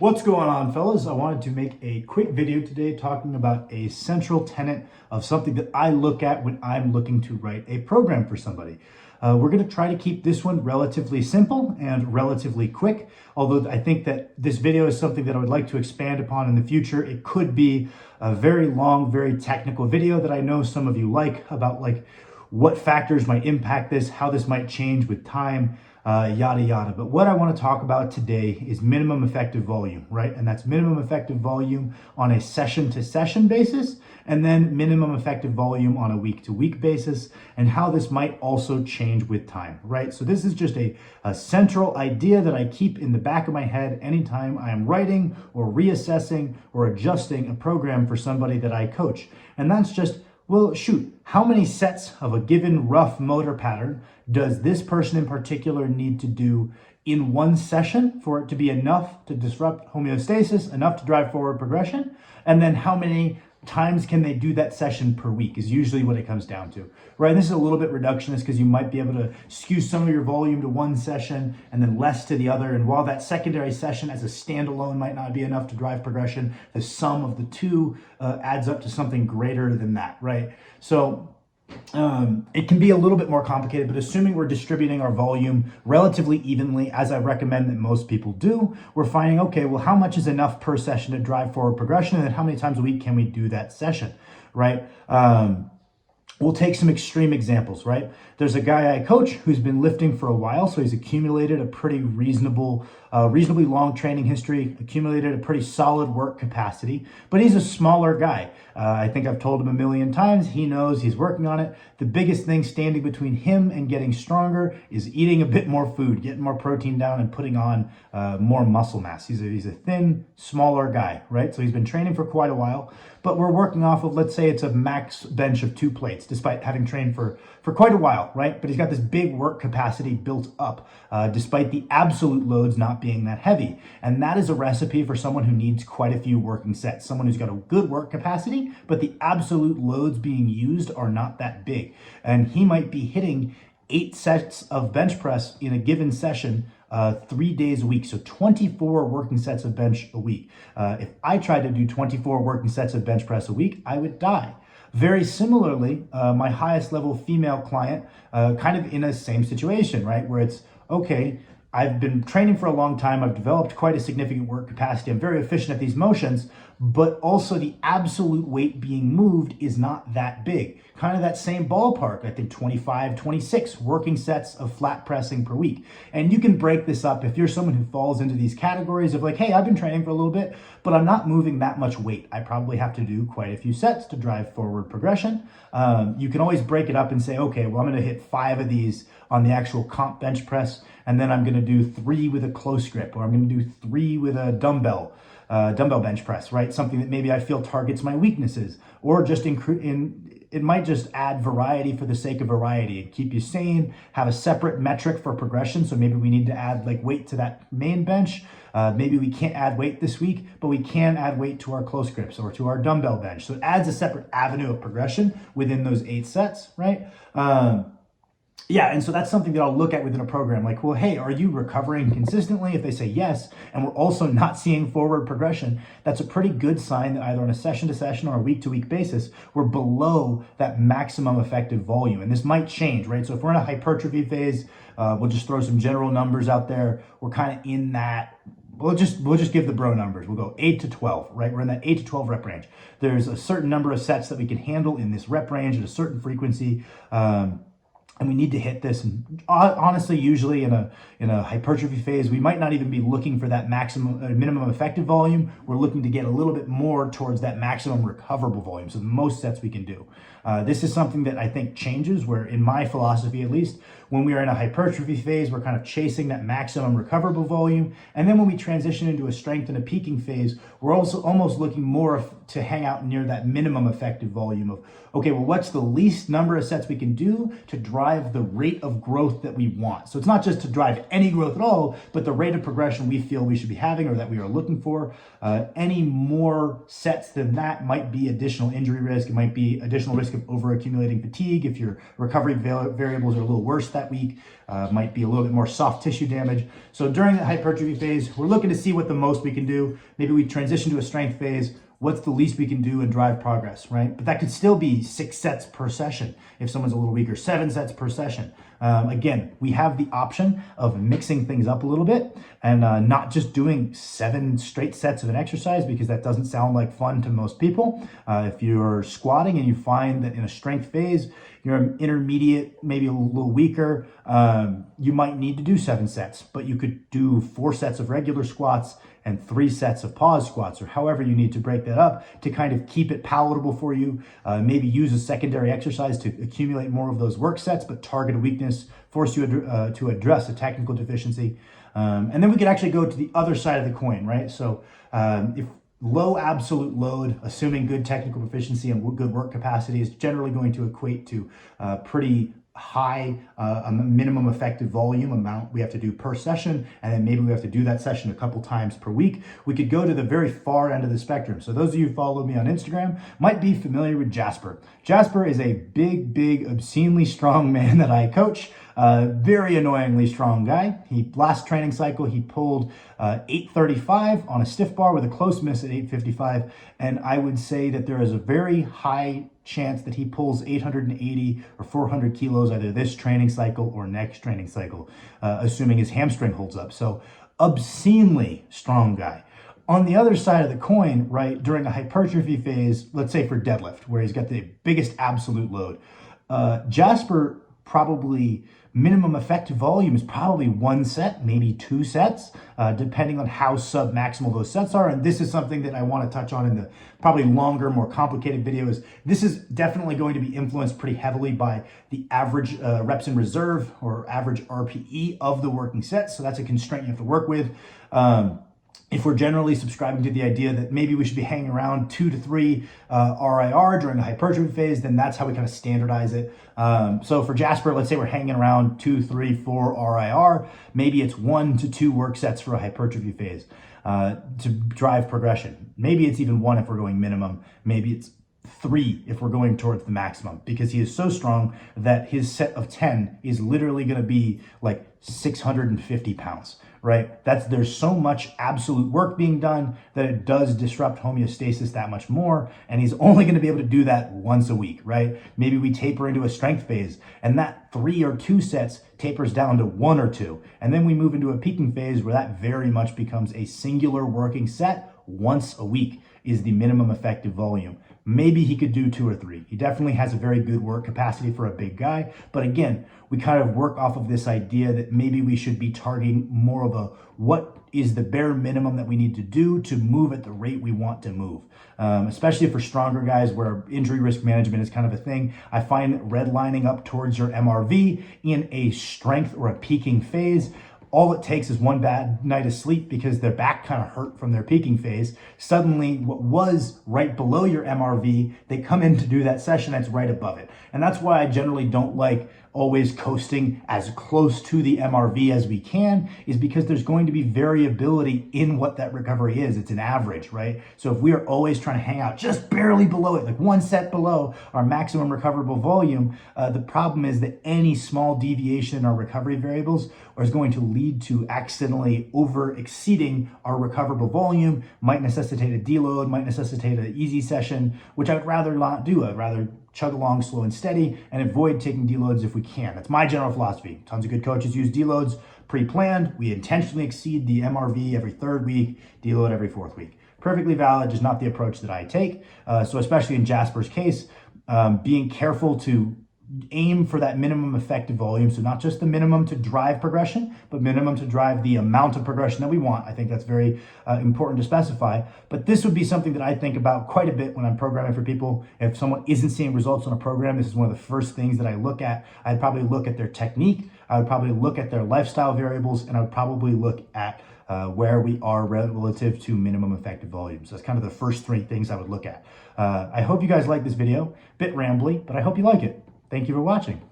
What's going on, fellas? I wanted to make a quick video today talking about a central tenet of something that I look at when I'm looking to write a program for somebody. We're going to try to keep this one relatively simple and relatively quick, although I think that this video is something that I would like to expand upon in the future. It could be a very long, very technical video that I know some of you like about what factors might impact this, how this might change with time, yada yada. But what I want to talk about today is minimum effective volume, right? And that's minimum effective volume on a session to session basis, and then minimum effective volume on a week to week basis, and how this might also change with time, right? So this is just a central idea that I keep in the back of my head anytime I am writing or reassessing or adjusting a program for somebody that I coach. And that's just, well, shoot, how many sets of a given rough motor pattern does this person in particular need to do in one session for it to be enough to disrupt homeostasis, enough to drive forward progression? And then how many times can they do that session per week is usually what it comes down to, right? And this is a little bit reductionist because you might be able to skew some of your volume to one session and then less to the other. And while that secondary session as a standalone might not be enough to drive progression, the sum of the two adds up to something greater than that, right? So it can be a little bit more complicated, but assuming we're distributing our volume relatively evenly, as I recommend that most people do, we're finding, okay, well, how much is enough per session to drive forward progression, and then how many times a week can we do that session, right? We'll take some extreme examples, right? There's a guy I coach who's been lifting for a while, so he's accumulated a pretty reasonably long training history, accumulated a pretty solid work capacity, but he's a smaller guy. I think I've told him a million times, he knows he's working on it. The biggest thing standing between him and getting stronger is eating a bit more food, getting more protein down and putting on more muscle mass. He's a thin, smaller guy, right? So he's been training for quite a while, but we're working off of, let's say it's a max bench of 2 plates, despite having trained for quite a while, right? But he's got this big work capacity built up, despite the absolute loads not being that heavy. And that is a recipe for someone who needs quite a few working sets, someone who's got a good work capacity, but the absolute loads being used are not that big. And he might be hitting 8 sets of bench press in a given session 3 days a week, so 24 working sets of bench a week. If I tried to do 24 working sets of bench press a week, I would die. Very similarly, my highest level female client, kind of in a same situation, right? Where it's, okay, I've been training for a long time. I've developed quite a significant work capacity. I'm very efficient at these motions, but also the absolute weight being moved is not that big. Kind of that same ballpark, I think 25, 26 working sets of flat pressing per week. And you can break this up if you're someone who falls into these categories of like, hey, I've been training for a little bit, but I'm not moving that much weight. I probably have to do quite a few sets to drive forward progression. You can always break it up and say, okay, well, I'm going to hit 5 of these on the actual comp bench press, and then I'm going to do 3 with a close grip, or I'm going to do 3 with a dumbbell bench press, right? Something that maybe I feel targets my weaknesses, or just it might just add variety for the sake of variety and keep you sane, have a separate metric for progression. So maybe we need to add like weight to that main bench. Maybe we can't add weight this week, but we can add weight to our close grips or to our dumbbell bench. So it adds a separate avenue of progression within those 8 sets, right? Yeah, and so that's something that I'll look at within a program. Like, well, hey, are you recovering consistently? If they say yes, and we're also not seeing forward progression, that's a pretty good sign that either on a session-to-session or a week-to-week basis, we're below that maximum effective volume. And this might change, right? So if we're in a hypertrophy phase, we'll just throw some general numbers out there. We're kind of in that, we'll just give the bro numbers. We'll go 8 to 12, right? We're in that 8 to 12 rep range. There's a certain number of sets that we can handle in this rep range at a certain frequency. And we need to hit this. And honestly, usually in a hypertrophy phase, we might not even be looking for that minimum effective volume. We're looking to get a little bit more towards that maximum recoverable volume. So the most sets we can do. This is something that I think changes, where in my philosophy at least, when we are in a hypertrophy phase, we're kind of chasing that maximum recoverable volume. And then when we transition into a strength and a peaking phase, we're also almost looking more to hang out near that minimum effective volume of, okay, well, what's the least number of sets we can do to drive drive the rate of growth that we want. So it's not just to drive any growth at all, but the rate of progression we feel we should be having or that we are looking for. Any more sets than that might be additional injury risk. It might be additional risk of over-accumulating fatigue if your recovery variables are a little worse that week. Might be a little bit more soft tissue damage. So during the hypertrophy phase, we're looking to see what the most we can do. Maybe we transition to a strength phase. What's the least we can do and drive progress, right? But that could still be 6 sets per session if someone's a little weaker, 7 sets per session. Again, we have the option of mixing things up a little bit and not just doing 7 straight sets of an exercise, because that doesn't sound like fun to most people. If you're squatting and you find that in a strength phase, you're intermediate, maybe a little weaker, you might need to do 7 sets, but you could do 4 sets of regular squats and 3 sets of pause squats, or however you need to break that up to kind of keep it palatable for you. Maybe use a secondary exercise to accumulate more of those work sets, but target a weakness, force you to address a technical deficiency. And then we could actually go to the other side of the coin, right? So if low absolute load, assuming good technical proficiency and good work capacity, is generally going to equate to pretty high minimum effective volume amount we have to do per session, and then maybe we have to do that session a couple times per week. We could go to the very far end of the spectrum. So those of you who follow me on Instagram might be familiar with Jasper. Jasper is a big, obscenely strong man that I coach. Very annoyingly strong guy. Last training cycle, he pulled 835 on a stiff bar with a close miss at 855. And I would say that there is a very high chance that he pulls 880 or 400 kilos either this training cycle or next training cycle, assuming his hamstring holds up. So obscenely strong guy. On the other side of the coin, right, during a hypertrophy phase, let's say for deadlift, where he's got the biggest absolute load, Jasper probably minimum effective volume is probably 1 set, maybe 2 sets, depending on how sub-maximal those sets are. And this is something that I want to touch on in the probably longer, more complicated videos. This is definitely going to be influenced pretty heavily by the average reps in reserve or average RPE of the working set. So that's a constraint you have to work with. If we're generally subscribing to the idea that maybe we should be hanging around 2 to 3 RIR during the hypertrophy phase, then that's how we kind of standardize it. So for Jasper, let's say we're hanging around 2, 3, 4 RIR. Maybe it's 1 to 2 work sets for a hypertrophy phase to drive progression. Maybe it's even 1 if we're going minimum. Maybe it's 3 if we're going towards the maximum, because he is so strong that his set of 10 is literally going to be like 650 pounds, right? There's so much absolute work being done that it does disrupt homeostasis that much more. And he's only going to be able to do that once a week, right? Maybe we taper into a strength phase and that 3 or 2 sets tapers down to 1 or 2. And then we move into a peaking phase where that very much becomes a singular working set once a week is the minimum effective volume. Maybe he could do 2 or 3. He definitely has a very good work capacity for a big guy. But again, we kind of work off of this idea that maybe we should be targeting more of a what is the bare minimum that we need to do to move at the rate we want to move. Especially for stronger guys where injury risk management is kind of a thing. I find that redlining up towards your MRV in a strength or a peaking phase, all it takes is 1 bad night of sleep because their back kind of hurt from their peaking phase. Suddenly, what was right below your MRV, they come in to do that session that's right above it. And that's why I generally don't like always coasting as close to the MRV as we can, is because there's going to be variability in what that recovery is. It's an average, right? So if we are always trying to hang out just barely below it, like 1 set below our maximum recoverable volume, the problem is that any small deviation in our recovery variables is going to lead to accidentally over exceeding our recoverable volume, might necessitate a deload, might necessitate an easy session, which I would rather not do. I'd rather chug along slow and steady and avoid taking deloads if we can. That's my general philosophy. Tons of good coaches use deloads pre-planned. We intentionally exceed the MRV every 3rd week, deload every 4th week. Perfectly valid, just not the approach that I take. So especially in Jasper's case, being careful to aim for that minimum effective volume. So not just the minimum to drive progression, but minimum to drive the amount of progression that we want. I think that's very important to specify. But this would be something that I think about quite a bit when I'm programming for people. If someone isn't seeing results on a program, this is one of the first things that I look at. I'd probably look at their technique. I would probably look at their lifestyle variables, and I would probably look at where we are relative to minimum effective volume. So that's kind of the first 3 things I would look at. I hope you guys like this video. Bit rambly, but I hope you like it. Thank you for watching.